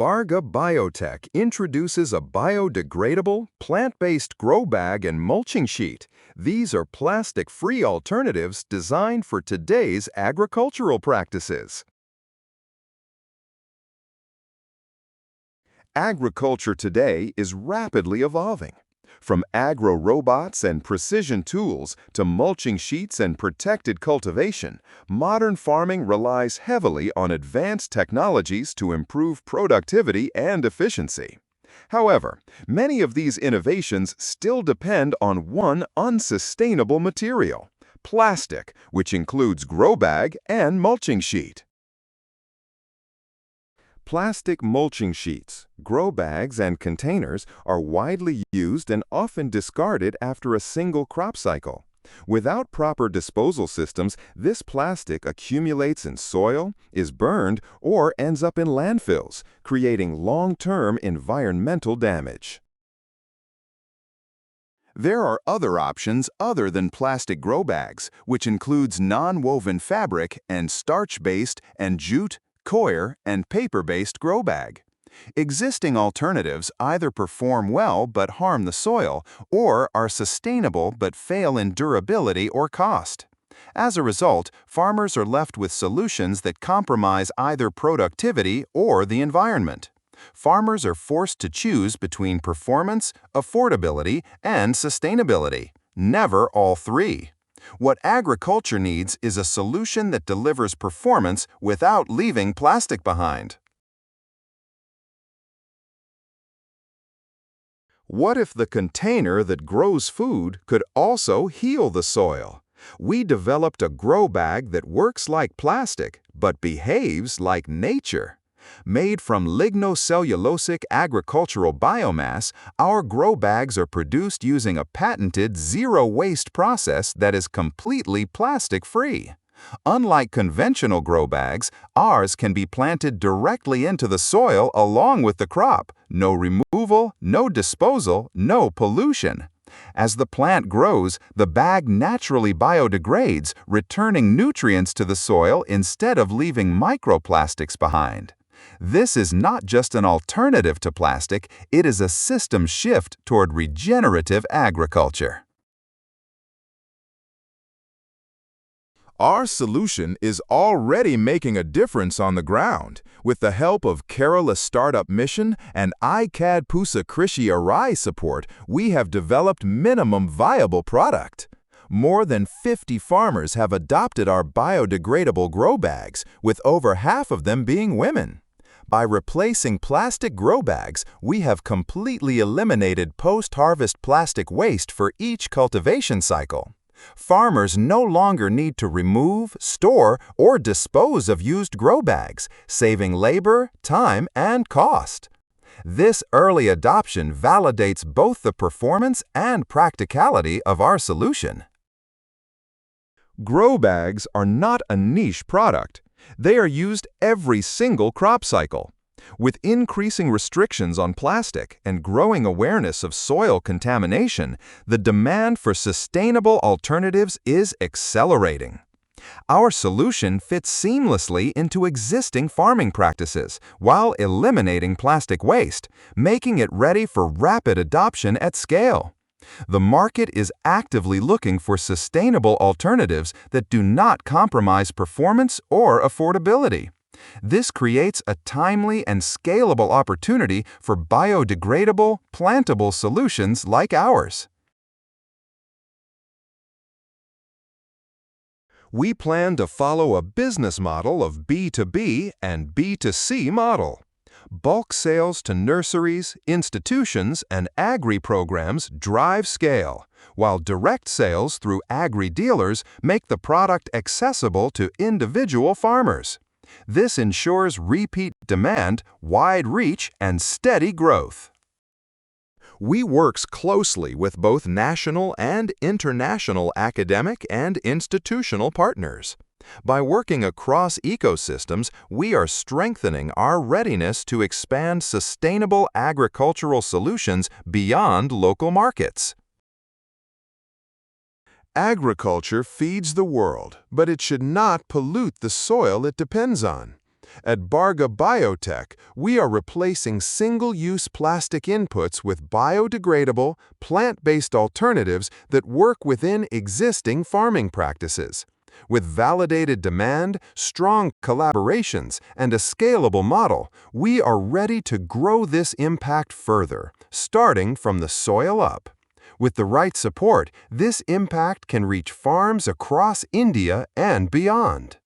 Bharga Biotech introduces a biodegradable, plant-based grow bag and mulching sheet. These are plastic-free alternatives designed for today's agricultural practices. Agriculture today is rapidly evolving. From agro-robots and precision tools to mulching sheets and protected cultivation, modern farming relies heavily on advanced technologies to improve productivity and efficiency. However, many of these innovations still depend on one unsustainable material: plastic, which includes grow bag and mulching sheet. Plastic mulching sheets, grow bags, and containers are widely used and often discarded after a single crop cycle. Without proper disposal systems, this plastic accumulates in soil, is burned, or ends up in landfills, creating long-term environmental damage. There are other options other than plastic grow bags, which includes non-woven fabric and starch-based and jute, coir, and paper-based grow bag. Existing alternatives either perform well but harm the soil, or are sustainable but fail in durability or cost. As a result, farmers are left with solutions that compromise either productivity or the environment. Farmers are forced to choose between performance, affordability, and sustainability, never all three. What agriculture needs is a solution that delivers performance without leaving plastic behind. What if the container that grows food could also heal the soil? We developed a grow bag that works like plastic but behaves like nature. Made from lignocellulosic agricultural biomass, our grow bags are produced using a patented zero-waste process that is completely plastic-free. Unlike conventional grow bags, ours can be planted directly into the soil along with the crop. No removal, no disposal, no pollution. As the plant grows, the bag naturally biodegrades, returning nutrients to the soil instead of leaving microplastics behind. This is not just an alternative to plastic, it is a system shift toward regenerative agriculture. Our solution is already making a difference on the ground. With the help of Kerala Startup Mission and ICAD Pusa Krishi Arai support, we have developed minimum viable product. More than 50 farmers have adopted our biodegradable grow bags, with over half of them being women. By replacing plastic grow bags, we have completely eliminated post-harvest plastic waste for each cultivation cycle. Farmers no longer need to remove, store, or dispose of used grow bags, saving labor, time, and cost. This early adoption validates both the performance and practicality of our solution. Grow bags are not a niche product. They are used every single crop cycle. With increasing restrictions on plastic and growing awareness of soil contamination, the demand for sustainable alternatives is accelerating. Our solution fits seamlessly into existing farming practices while eliminating plastic waste, making it ready for rapid adoption at scale. The market is actively looking for sustainable alternatives that do not compromise performance or affordability. This creates a timely and scalable opportunity for biodegradable, plantable solutions like ours. We plan to follow a business model of B2B and B2C model. Bulk sales to nurseries, institutions, and agri-programs drive scale, while direct sales through agri-dealers make the product accessible to individual farmers. This ensures repeat demand, wide reach, and steady growth. We work closely with both national and international academic and institutional partners. By working across ecosystems, we are strengthening our readiness to expand sustainable agricultural solutions beyond local markets. Agriculture feeds the world, but it should not pollute the soil it depends on. At Bharga Biotech, we are replacing single-use plastic inputs with biodegradable, plant-based alternatives that work within existing farming practices. With validated demand, strong collaborations, and a scalable model, we are ready to grow this impact further, starting from the soil up. With the right support, this impact can reach farms across India and beyond.